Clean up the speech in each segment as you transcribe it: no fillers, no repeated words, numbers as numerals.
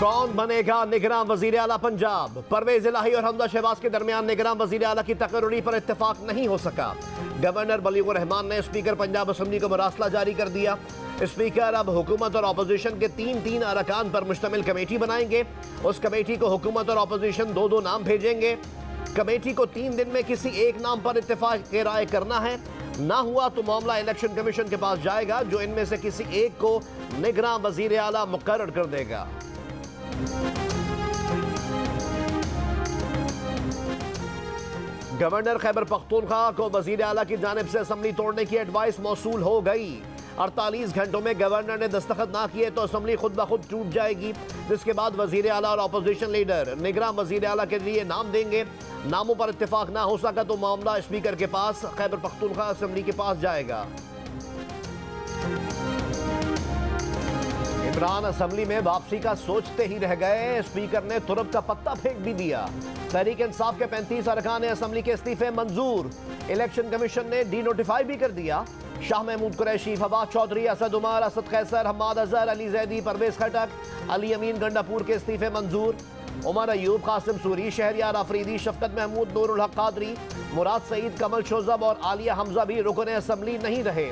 कौन बनेगा निगरान वजीर आला पंजाब? परवेज इलाही और हमजा शहबाज के दरमियान निगरान वजीर आला की तकर्री पर इत्तेफाक नहीं हो सका। गवर्नर बलीगुर रहमान ने स्पीकर पंजाब असम्बली को मरासला जारी कर दिया। स्पीकर अब हुकूमत और अपोजिशन के तीन अरकान पर मुश्तमिल कमेटी बनाएंगे। उस कमेटी को हुकूमत और अपोजिशन दो नाम भेजेंगे। कमेटी को 3 दिन में किसी एक नाम पर इत्तेफाक राय करना है। ना हुआ तो मामला इलेक्शन कमीशन के पास जाएगा, जो इनमें से किसी एक को निगरान वजीर आला मुकर्रर कर देगा। गवर्नर खैबर पख्तूनख्वा को वजीर आला की जानिब से असम्बली तोड़ने की एडवाइस मौसूल हो गई। 48 घंटों में गवर्नर ने दस्तखत ना किए तो असम्बली खुद ब खुद टूट जाएगी, जिसके बाद वजीर आला और अपोजिशन लीडर निगरान वजीर आला के लिए नाम देंगे। नामों पर इत्तेफाक ना हो सका तो मामला स्पीकर के पास, खैबर पख्तूनख्वा असम्बली के पास जाएगा। इमरान असम्बली में वापसी का सोचते ही रह गए। स्पीकर ने तुरब का पत्ता फेंक भी दिया। तहरीक इंसाफ के 35 अरकान असम्बली के इस्तीफे मंजूर। इलेक्शन कमीशन ने डी नोटिफाई भी कर दिया। शाह महमूद कुरैशी, फवाद चौधरी, असद उमर, असद कैसर, हम्माद अजहर, अली जैदी, परवेज खटक, अली अमीन गंडापुर के इस्तीफे मंजूर। उमर अयूब, कासिम सूरी, शहरियार अफरीदी, शफकत महमूद, नूरुल हक कादरी, मुराद सईद, कमल शोजब और आलिया हमजा भी रुकने असम्बली नहीं रहे।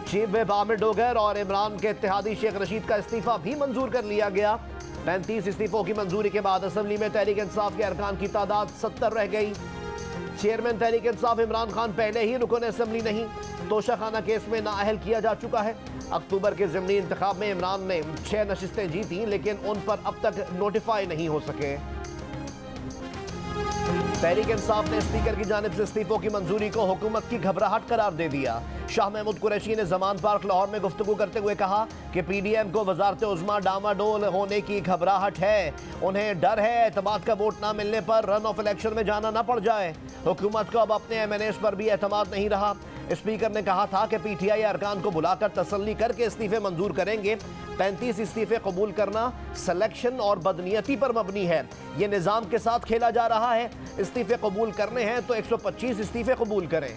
चीफ विप आमिर डोगर और इमरान के इत्तेहादी शेख रशीद का इस्तीफा भी मंजूर कर लिया गया। 35 इस्तीफों की मंजूरी के बाद असम्बली में तहरीक इंसाफ के अरकान की तादाद 70 रह गई। चेयरमैन तहरीक इंसाफ इमरान खान पहले ही रुकन असम्बली नहीं, तोशाखाना केस में नाअहल किया जा चुका है। अक्टूबर के ज़िमनी इंतखाब में इमरान ने 6 नशिस्तें जीती, लेकिन उन पर अब तक नोटिफाई नहीं हो सके। तहरीक इंसाफ ने स्पीकर की जानिब से इस्तीफों की मंजूरी को हुकूमत की घबराहट करार दे दिया। शाह महमूद कुरैशी ने जमान पार्क लाहौर में गुफ्तगू करते हुए कहा कि PDM को वजारत उज़्मा डामाडोल होने की घबराहट है। उन्हें डर है एतमाद का वोट ना मिलने पर रन ऑफ इलेक्शन में जाना ना पड़ जाए। हुकूमत को अब अपने MNAs पर भी एतमाद नहीं रहा। स्पीकर ने कहा था कि PTI अरकान को बुलाकर तसल्ली करके इस्तीफे मंजूर करेंगे। 35 इस्तीफे कबूल करना सिलेक्शन और बदनीयती पर मबनी है। ये निज़ाम के साथ खेला जा रहा है। इस्तीफे कबूल करने हैं तो 125 इस्तीफे कबूल करें।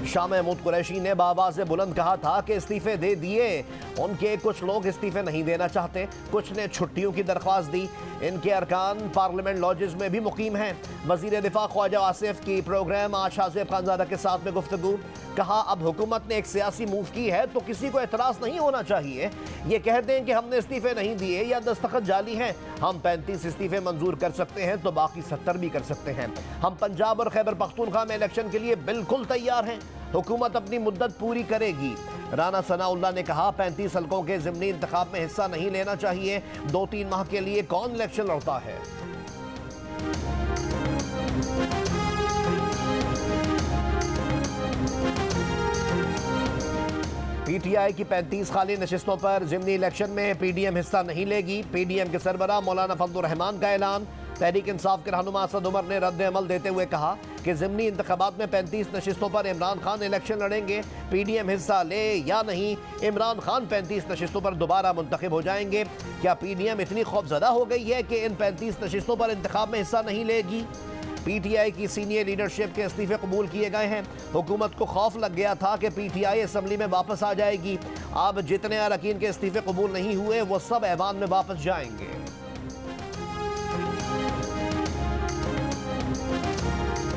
शाह महमूद कुरैशी ने बावाज़ बुलंद कहा था कि इस्तीफे दे दिए। उनके कुछ लोग इस्तीफे नहीं देना चाहते, कुछ ने छुट्टियों की दरख्वास्त दी। इनके अरकान पार्लियामेंट लॉजेस में भी मुकीम हैं। वज़ीर दिफा ख्वाजा आसिफ की प्रोग्राम आज शाहज़ेब खानज़ादा के साथ में गुफ्तगू। कहा अब हुकूमत ने एक सियासी मूव की है तो किसी को एतराज़ नहीं होना चाहिए। ये कह दें कि हमने इस्तीफे नहीं दिए या दस्तखत जाली हैं। हम 35 इस्तीफे मंजूर कर सकते हैं तो बाकी 70 भी कर सकते हैं। हम पंजाब और खैबर पख्तूनख्वा में इलेक्शन के लिए बिल्कुल तैयार हैं। हुकूमत अपनी मुद्दत पूरी करेगी। राना सनाउल्लाह ने कहा 35 हल्कों के ज़िमनी इंतखाब में हिस्सा नहीं लेना चाहिए। 2-3 माह के लिए कौन इलेक्शन लड़ता है। PTI की 35 खाली नशिस्तों पर ज़िमनी इलेक्शन में PDM हिस्सा नहीं लेगी। PDM के सरबराह मौलाना फजलुर रहमान का ऐलान। तहरीक इंसाफ के रहनुमा असद उमर ने रद्द अमल देते हुए कहा कि ज़िमनी इंतखाबात में 35 नशिस्तों पर इमरान खान इलेक्शन लड़ेंगे। PDM हिस्सा ले या नहीं, इमरान खान 35 नशिस्तों पर दोबारा मुंतखब हो जाएंगे। क्या PDM इतनी खौफजदा हो गई है कि इन 35 नशिस्तों पर इंतखाब में हिस्सा नहीं लेगी? PTI की सीनियर लीडरशिप के इस्तीफे कबूल किए गए हैं। हुकूमत को खौफ लग गया था कि PTI असम्बली में वापस आ जाएगी। अब जितने अरकान के इस्तीफे कबूल नहीं हुए वो सब ऐवान में वापस जाएंगे।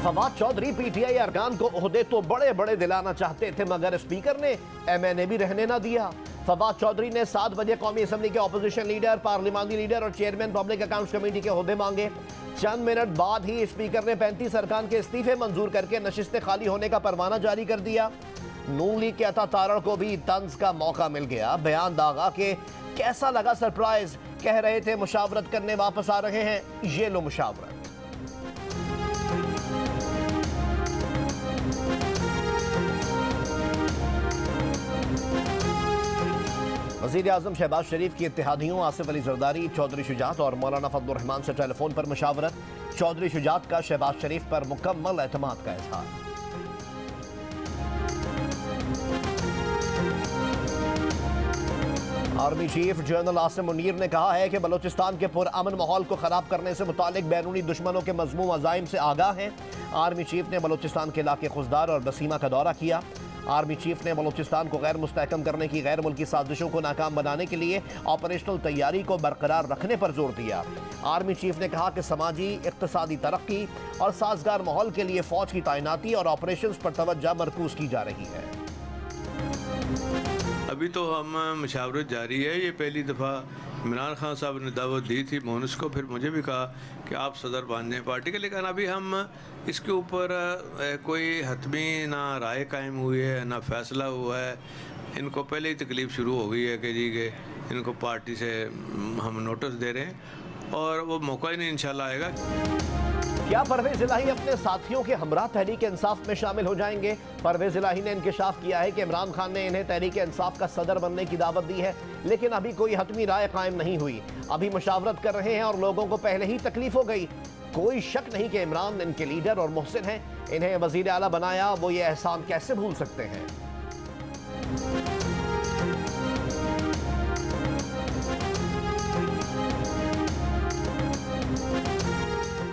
फवाद चौधरी PTI अरकान को ओहदे तो बड़े बड़े दिलाना चाहते थे, मगर स्पीकर ने MNA भी रहने ना दिया। फवाद चौधरी ने 7 बजे कौमी असम्बली के अपोजिशन लीडर, पार्लिमानी लीडर और चेयरमैन पब्लिक अकाउंट्स कमेटी के ओहदे मांगे। चंद मिनट बाद ही स्पीकर ने 35 अरकान के इस्तीफे मंजूर करके नशिस्तें खाली होने का परवाना जारी कर दिया। नून लीग के अता तारड़ को भी तंज का मौका मिल गया। बयान दागा के कैसा लगा सरप्राइज, कह रहे थे मुशावरत करने वापस आ रहे हैं। ये लो मुशावरत। वज़ीर आज़म शहबाज शरीफ की इत्तेहादियों आसिफ अली जरदारी, चौधरी शुजात और मौलाना फजलुर रहमान से टेलीफोन पर मुशावरत। चौधरी शुजात का शहबाज शरीफ पर मुकम्मल एतमाद का इजहार। Army chief general Asim Munir ने कहा है कि बलोचिस्तान के पुरअमन माहौल को खराब करने से मुतालिक बैरूनी दुश्मनों के मज़मूम अज़ाइम से आगाह हैं। आर्मी चीफ ने बलोचिस्तान के इलाके खुजदार और बसीमा का दौरा किया। आर्मी चीफ ने बलूचिस्तान को गैर मुस्तहकम करने की गैर मुल्की साजिशों को नाकाम बनाने के लिए ऑपरेशनल तैयारी को बरकरार रखने पर जोर दिया। आर्मी चीफ ने कहा कि समाजी इक्तिसादी तरक्की और साजगार माहौल के लिए फौज की तैनाती और ऑपरेशंस पर तवज्जो मरकूज की जा रही है। अभी तो हम मशावरत जारी है। ये पहली दफ़ा इमरान खान साहब ने दावत दी थी मोहनस को, फिर मुझे भी कहा कि आप सदर बन जाएं पार्टी के, लेकिन अभी हम इसके ऊपर कोई हतमी ना राय कायम हुई है ना फैसला हुआ है। इनको पहले ही तकलीफ़ शुरू हो गई है कि जी के इनको पार्टी से हम नोटिस दे रहे हैं और वो मौका ही नहीं इंशाल्लाह आएगा। क्या परवेज इलाही अपने साथियों के हमरा तहरीक इंसाफ में शामिल हो जाएंगे? परवेज इलाही ने इंकशाफ किया है कि इमरान खान ने इन्हें तहरीक इंसाफ का सदर बनने की दावत दी है, लेकिन अभी कोई हतमी राय कायम नहीं हुई। अभी मुशावरत कर रहे हैं और लोगों को पहले ही तकलीफ हो गई। कोई शक नहीं कि इमरान इनके लीडर और मुहसिन हैं। इन्हें वजीर आला बनाया, वो ये एहसान कैसे भूल सकते हैं?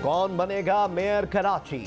कौन बनेगा मेयर कराची?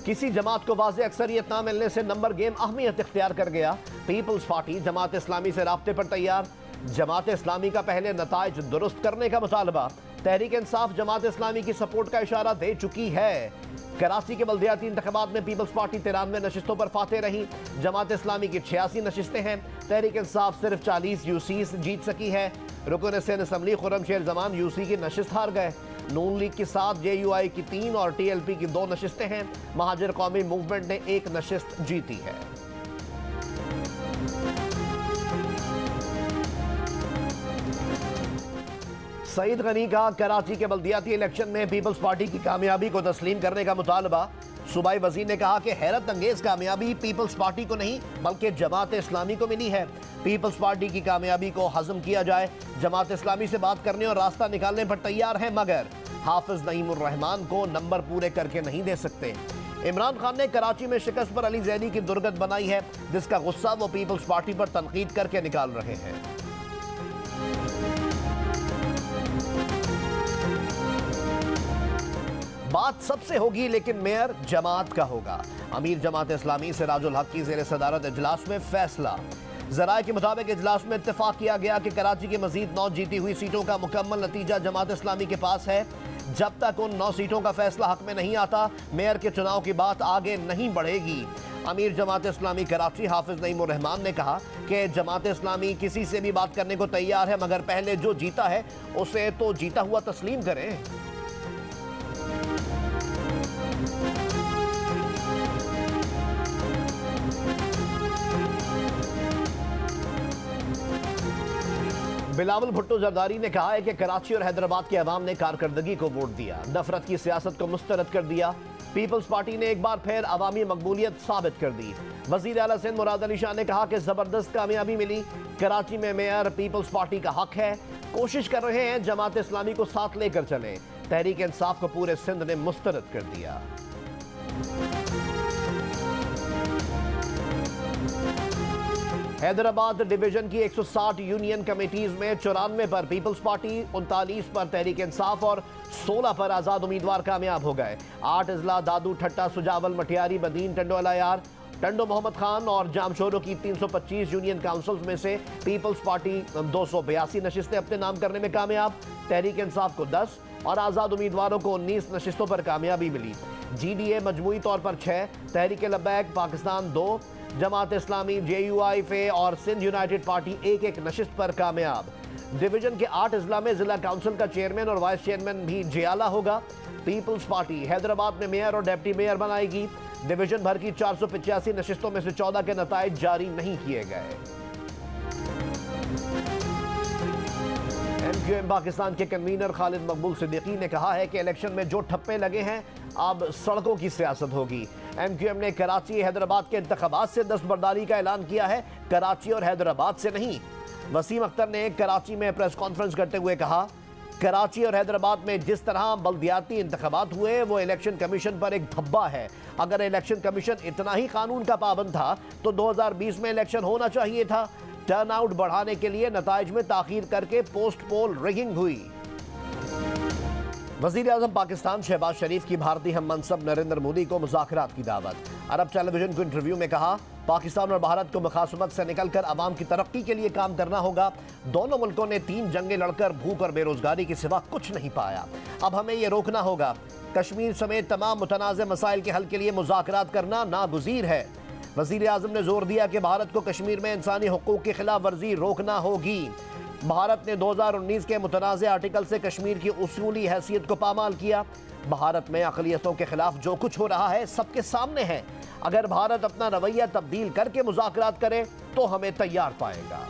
किसी जमात को वाज़ेह अक्सरियत ना मिलने से नंबर गेम अहमियत इख्तियार कर गया। पीपल्स पार्टी जमात इस्लामी से राब्ते पर तैयार। जमात इस्लामी का पहले नताइज दुरुस्त करने का मुतालबा। तहरीक इंसाफ जमात इस्लामी की सपोर्ट का इशारा दे चुकी है। कराची के बल्दियाती इंतखाबात में पीपल्स पार्टी 93 नशिस्तों पर फातेह रही। जमात इस्लामी की 86 नशिस्तें हैं। तहरीक इंसाफ सिर्फ 40 यूसीस जीत सकी है। रुकन सिंध असम्बली खुर्रमशेर जमान यूसी की नशिस्त हार गए। नून लीग की 7, JUI की 3 और TLP की 2 नशिस्तें हैं। महाजिर कौमी मूवमेंट ने 1 नशिस्त जीती है। सईद गनी का कराची के बल्दियाती इलेक्शन में पीपल्स पार्टी की कामयाबी को तस्लीम करने का मुतालबा। सूबाई वजीर ने कहा कि हैरत अंगेज कामयाबी पीपल्स पार्टी को नहीं बल्कि जमात इस्लामी को मिली है। पीपल्स पार्टी की कामयाबी को हजम किया जाए। जमात इस्लामी से बात करने और रास्ता निकालने पर तैयार है, मगर हाफिज नईमुर रहमान को नंबर पूरे करके नहीं दे सकते। इमरान खान ने कराची में शिकस्त पर अली जैदी की दुर्गत बनाई है, जिसका गुस्सा वो पीपल्स पार्टी पर तनकीद करके निकाल रहे हैं। बात सबसे होगी, लेकिन मेयर जमात का होगा। अमीर जमात इस्लामी से राजुल हक की जेर सदारत इजलास में फैसला। जराये के मुताबिक इजलास में इत्तेफाक किया गया कि कराची की मजीद 9 जीती हुई सीटों का मुकम्मल नतीजा जमात इस्लामी के पास है। जब तक उन 9 सीटों का फैसला हक में नहीं आता, मेयर के चुनाव की बात आगे नहीं बढ़ेगी। अमीर जमात इस्लामी कराची हाफिज नईमुर रहमान ने कहा कि जमात इस्लामी किसी से भी बात करने को तैयार है, मगर पहले जो जीता है उसे तो जीता हुआ तस्लीम करें। बिलावल भुट्टो जरदारी ने कहा है कि कराची और हैदराबाद के अवाम ने कारकर्दगी को वोट दिया, नफरत की सियासत को मुस्तरद कर दिया। पीपल्स पार्टी ने एक बार फिर अवामी मकबूलियत साबित कर दी। वजीर आला सिंध मुराद अली शाह ने कहा कि जबरदस्त कामयाबी मिली। कराची में मेयर पीपल्स पार्टी का हक है। कोशिश कर रहे हैं जमात इस्लामी को साथ लेकर चलें। तहरीक इंसाफ को पूरे सिंध ने मुस्तरद कर दिया। हैदराबाद डिवीजन की 160 यूनियन कमेटीज में 94 पर पीपल्स पार्टी, 39 पर तहरीक इंसाफ और 16 पर आजाद उम्मीदवार कामयाब हो गए। 8 अजला दादू, ठट्टा, सुजावल, मटियारी, बदीन, टंडो अलायार, टंडो मोहम्मद खान और जामशोरों की 325 यूनियन काउंसिल्स में से पीपल्स पार्टी 282 नशिस्तें अपने नाम करने में कामयाब। तहरीक इंसाफ को 10 और आजाद उम्मीदवारों को 19 नशिस्तों पर कामयाबी मिली। GDA मजमूई तौर पर 6, तहरीक लब्बैक पाकिस्तान 2, जमात इस्लामी, JUI फे और सिंध यूनाइटेड पार्टी 1-1 नशिस्त पर कामयाब। डिवीजन के 8 अजला में जिला काउंसिल का चेयरमैन और वाइस चेयरमैन भी जियाला होगा। पीपल्स पार्टी हैदराबाद में मेयर और डिप्टी मेयर बनाएगी। डिवीजन भर की 485 नशिस्तों में से 14 के नताइज जारी नहीं किए गए। MQM पाकिस्तान के कन्वीनर खालिद मकबूल सिद्दीकी ने कहा है कि इलेक्शन में जो ठप्पे लगे हैं, अब सड़कों की सियासत होगी। MQM ने कराची हैदराबाद के इंतखाबात से दस्तबरदारी का ऐलान किया है, कराची और हैदराबाद से नहीं। वसीम अख्तर ने कराची में प्रेस कॉन्फ्रेंस करते हुए कहा, कराची और हैदराबाद में जिस तरह बल्दियाती इंतखाबात हुए वो इलेक्शन कमीशन पर एक धब्बा है। अगर इलेक्शन कमीशन इतना ही कानून का पाबंद था तो 2020 में इलेक्शन होना चाहिए था। टर्नआउट बढ़ाने के लिए नताइज में ताखीर करके पोस्ट पोल रिगिंग हुई। वज़ीर आज़म पाकिस्तान शहबाज शरीफ की भारतीय हम मनसब नरेंद्र मोदी को मुज़ाकरात की दावत। अरब टेलीविजन को इंटरव्यू में कहा, पाकिस्तान और भारत को मुखासमत से निकलकर अवाम की तरक्की के लिए काम करना होगा। दोनों मुल्कों ने 3 जंगें लड़कर भूख और बेरोजगारी के सिवा कुछ नहीं पाया। अब हमें ये रोकना होगा। कश्मीर समेत तमाम मुतनाज़ मसाइल के हल के लिए मुज़ाकरात करना नागुज़ीर है। वज़ीर आज़म ने जोर दिया कि भारत को कश्मीर में इंसानी हुकूक की खिलाफ वर्जी रोकना होगी। भारत ने 2019 के मुतनाज़ आर्टिकल से कश्मीर की उसूली हैसियत को पामाल किया। भारत में अक़लियतों के खिलाफ जो कुछ हो रहा है सबके सामने है। अगर भारत अपना रवैया तब्दील करके मुज़ाकरात करे तो हमें तैयार पाएगा।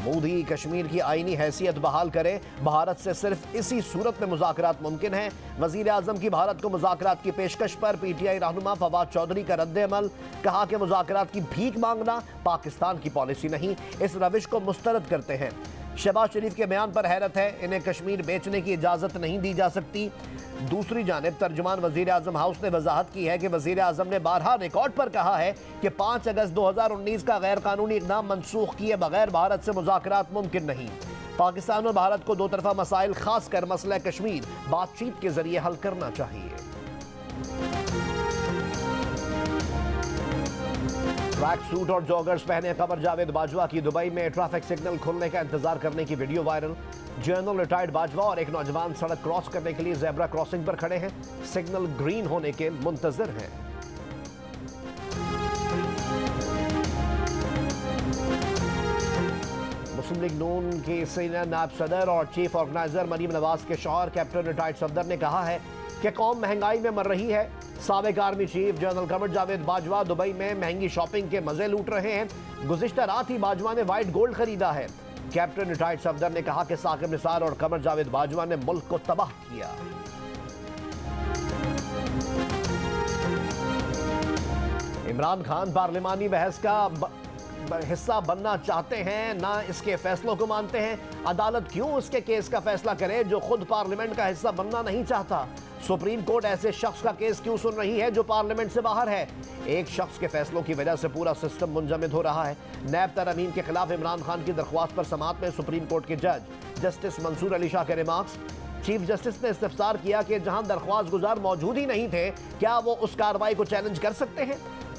मोदी कश्मीर की आईनी हैसियत बहाल करें। भारत से सिर्फ इसी सूरत में मुज़ाकरात मुमकिन है। वज़ीर आज़म की भारत को मुज़ाकरात की पेशकश पर PTI रहनुमा फवाद चौधरी का रद्द-ए-अमल। कहा कि मुज़ाकरात की भीख मांगना पाकिस्तान की पॉलिसी नहीं, इस रविश को मुस्तरद करते हैं। शहबाज शरीफ के बयान पर हैरत है, इन्हें कश्मीर बेचने की इजाज़त नहीं दी जा सकती। दूसरी जानिब तर्जुमान वज़ीर आज़म हाउस ने वजाहत की है कि वज़ीर आज़म ने बारहा रिकॉर्ड पर कहा है कि 5 अगस्त 2019 का गैर कानूनी इक़दाम मनसूख किए बगैर भारत से मुज़ाकरात मुमकिन नहीं। पाकिस्तान और भारत को दो तरफा मसाइल खासकर मसला कश्मीर बातचीत के जरिए हल करना चाहिए। ट्रैक सूट और जॉगर्स पहने कमर जावेद बाजवा की दुबई में ट्रैफिक सिग्नल खुलने का इंतजार करने की video viral. General retired Bajwa और एक नौजवान सड़क क्रॉस करने के लिए ज़ेब्रा क्रॉसिंग पर खड़े हैं, सिग्नल ग्रीन होने के मुंतजर हैं। मुस्लिम लीग नून के सीनियर नायब सदर और चीफ ऑर्गेनाइजर मरीम नवाज के शौहर कैप्टन रिटायर्ड सफदर ने कहा है कि कौम महंगाई में मर रही है। साबिक army chief general Qamar Javed Bajwa Dubai में महंगी शॉपिंग के मजे लूट रहे हैं। गुज़िश्ता रात ही बाजवा ने व्हाइट गोल्ड खरीदा है। कैप्टन रिटायर्ड सफदर ने कहा कि साकिब निसार और कमर जावेद बाजवा ने मुल्क को तबाह किया। इमरान खान पार्लिमानी बहस का हिस्सा बनना चाहते हैं, ना इसके फैसलों को मानते हैं। अदालत क्यों उसके केस का फैसला करे जो खुद पार्लियामेंट का हिस्सा बनना नहीं चाहता। सुप्रीम कोर्ट ऐसे शख्स का केस क्यों सुन रही है जो पार्लियामेंट से बाहर है। एक शख्स के फैसलों की वजह से पूरा सिस्टम मुंजमद हो रहा है। नैब तरमीम के खिलाफ इमरान खान की दरख्वास्त पर समाअत में सुप्रीम कोर्ट के जज जस्टिस मंसूर अली शाह के रिमार्क्स। चीफ जस्टिस ने इस्तफसार किया कि जहां दरख्वास्त गुजार मौजूद ही नहीं थे, क्या वो उस कार्रवाई को चैलेंज कर सकते हैं।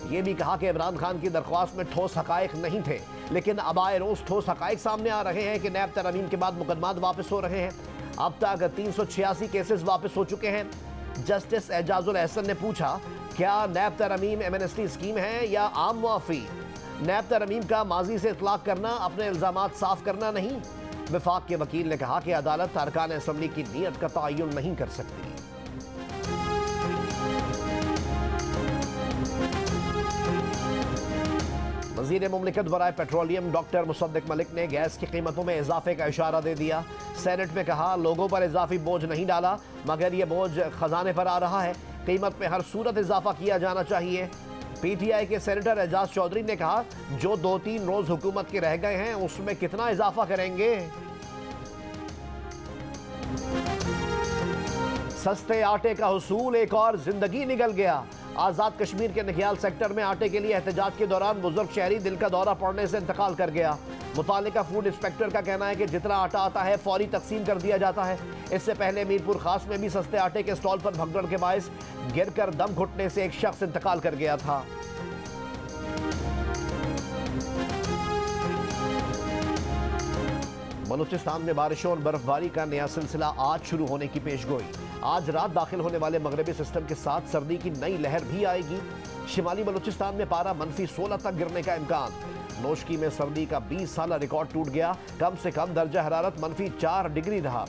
ये भी कहा कि इमरान खान की दरख्वास्त में ठोस हकायक नहीं थे, लेकिन अब आए रोज ठोस हकायक सामने आ रहे हैं कि नैब तरमीम के बाद मुकदमात वापस हो रहे हैं। अब तक 386 केसेस वापस हो चुके हैं। जस्टिस एजाजुल एहसन ने पूछा, क्या नैब तरमीम एमनेस्टी स्कीम है या आम मुआफ़ी। नैब तरमीम का माजी से इतलाक करना अपने इल्ज़ामात साफ करना नहीं। विफाक के वकील ने कहा कि अदालत अरकान असम्बली की नीयत का तयन नहीं कर सकती। वज़ीर मुमलिकत बराए पेट्रोलियम डॉक्टर मुसद्दिक मलिक ने गैस की कीमतों में इजाफे का इशारा दे दिया। सेनेट में कहा, लोगों पर इजाफी बोझ नहीं डाला, मगर यह बोझ खजाने पर आ रहा है। कीमत में हर सूरत इजाफा किया जाना चाहिए। PTI के सेनेटर एजाज चौधरी ने कहा, जो 2-3 रोज हुकूमत के रह गए हैं उसमें कितना इजाफा करेंगे। सस्ते आटे का हुसूल, एक और जिंदगी निकल गया। आज़ाद कश्मीर के नकियाल सेक्टर में आटे के लिए एहतजाज के दौरान बुजुर्ग शहरी दिल का दौरा पड़ने से इंतकाल कर गया। मुतालिका फूड इंस्पेक्टर का कहना है कि जितना आटा आता है फौरी तकसीम कर दिया जाता है। इससे पहले मीरपुर खास में भी सस्ते आटे के स्टॉल पर भगदड़ के बायस गिरकर दम घुटने से एक शख्स इंतकाल कर गया था। बलूचिस्तान में बारिशों और बर्फबारी का नया सिलसिला आज शुरू होने की पेशगोई। आज रात दाखिल होने वाले मगरबी सिस्टम के साथ सर्दी की नई लहर भी आएगी। शिमाली बलूचिस्तान में पारा -16 तक गिरने का इम्कान। नोशकी में सर्दी का 20 साल रिकॉर्ड टूट गया। कम से कम दर्जा हरारत -4 डिग्री रहा।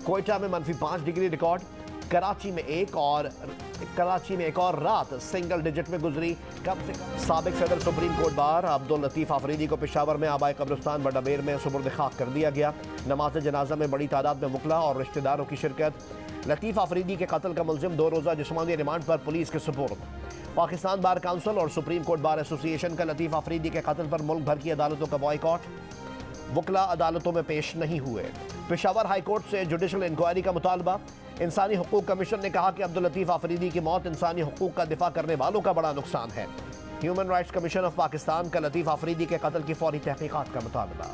कोयटा में -5 डिग्री रिकॉर्ड। कराची में एक और रात सिंगल डिजिट में गुजरी। कम से कम साबिक सदर supreme court bar Abdul Latif Afridi को पेशावर में आबाए कब्रिस्तान बड़ाबेर में सुपुर्द खाक कर दिया गया। नमाज जनाजा में बड़ी तादाद में वकला और रिश्तेदारों की शिरकत। लतीफ आफरीदी के कत्ल का मुलजिम 2 रोज़ा जिस्मानी रिमांड पर पुलिस के सुपुर्द। पाकिस्तान बार काउंसिल और सुप्रीम कोर्ट बार एसोसिएशन का लतीफ आफरीदी के कत्ल पर मुल्क भर की अदालतों का बॉयकॉट। वकला अदालतों में पेश नहीं हुए। पेशावर हाई कोर्ट से जुडिशल इंक्वायरी का मुतालबा। इंसानी हुकूक कमीशन ने कहा कि अब्दुल लतीफ आफरीदी की मौत इंसानी हुकूक का दिफा करने वालों का बड़ा नुकसान है। Human rights commission of Pakistan का लतीफ आफरीदी के कत्ल की फौरी तहकीकात का मुतालबा।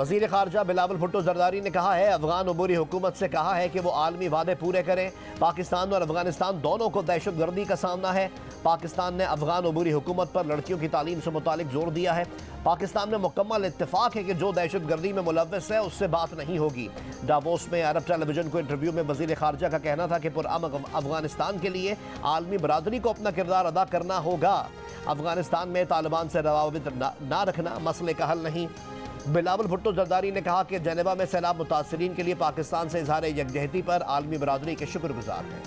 वजीर खारजा बिलावल भुट्टो जरदारी ने कहा है अफगान अबूरी हुकूमत से कहा है कि वो आलमी वादे पूरे करें। पाकिस्तान और अफगानिस्तान दोनों को दहशत गर्दी का सामना है। पाकिस्तान ने अफगान अबूरी हुकूमत पर लड़कियों की तालीम से मुतालिक जोर दिया है। पाकिस्तान में मुकम्मल इत्तेफाक है कि जो दहशत गर्दी में मुलव्वस है उससे बात नहीं होगी। डावोस में अरब टेलीविजन को इंटरव्यू में वजीर खारजा का कहना था कि पुरअमन अफगानिस्तान के लिए आलमी बरादरी को अपना किरदार अदा करना होगा। अफगानिस्तान में तालिबान से रवाबित ना रखना मसले का हल नहीं। बिलावल भुट्टो जरदारी ने कहा कि जेनेवा में सैलाब मुतासरीन के लिए पाकिस्तान से इजहार यकजहती पर आलमी बरादरी के शुक्रगुजार हैं।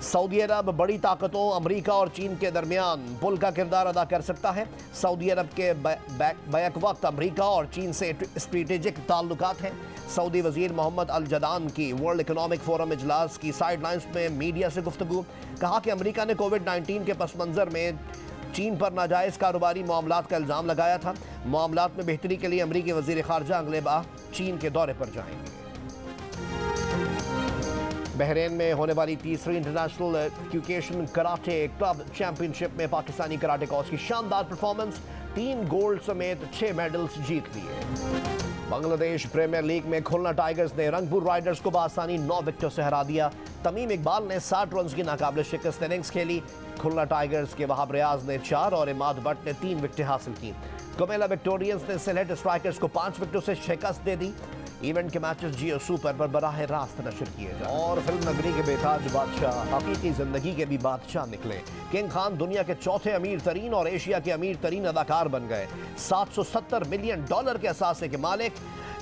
सऊदी अरब बड़ी ताकतों अमेरिका और चीन के दरमियान पुल का किरदार अदा कर सकता है। सऊदी अरब के बैक वक्त अमेरिका और चीन से स्ट्रेटेजिक ताल्लुकात हैं। सऊदी वजीर मोहम्मद अल जदान की वर्ल्ड इकोनॉमिक फोरम इजलास की साइडलाइंस में मीडिया से गुफ्तगू। कहा कि अमेरिका ने कोविड-19 के पस मंज़र में चीन पर नाजायज़ कारोबारी मामलात का इल्ज़ाम लगाया था। मामलात में बेहतरी के लिए अमेरिकी वजीर खारजा अगले माह चीन के दौरे पर जाएंगे। बहरीन में होने वाली तीसरी इंटरनेशनल क्यूकेशन कराटे क्लब चैंपियनशिप में पाकिस्तानी कराटे कॉस की शानदार परफॉर्मेंस, 3 गोल्ड समेत 6 मेडल्स जीत लिए। बांग्लादेश प्रीमियर लीग में खुलना टाइगर्स ने रंगपुर राइडर्स को बआसानी 9 विकेटों से हरा दिया। तमीम इकबाल ने 60 रन की नाकाबिल शिकस्त इनिंग्स खेली। खुलना टाइगर्स के वहाब रियाज ने 4 और इमाद भट्ट ने 3 विकेटें हासिल की। कुमेला विक्टोरियंस ने सिलेट स्ट्राइकर्स को 5 विकेटों से शिकस्त दे दी। इवेंट के मैचेस जियो सुपर पर बराह रास्त नशर किए जाए। और फिल्म नगरी के बेताज बादशाह हकीकी जिंदगी के भी बादशाह निकले। किंग खान दुनिया के चौथे अमीर तरीन और एशिया के अमीर तरीन अदाकार बन गए। $770 मिलियन के असासे के मालिक।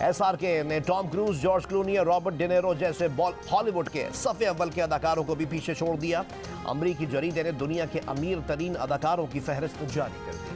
SRK ने टॉम क्रूज, जॉर्ज क्लूनी और रॉबर्ट डिनेरो जैसे हॉलीवुड के सफ़े अव्वल के अदाकारों को भी पीछे छोड़ दिया। अमरीकी जरीदे ने दुनिया के अमीर तरीन अदाकारों की फहरिस्त जारी कर दी।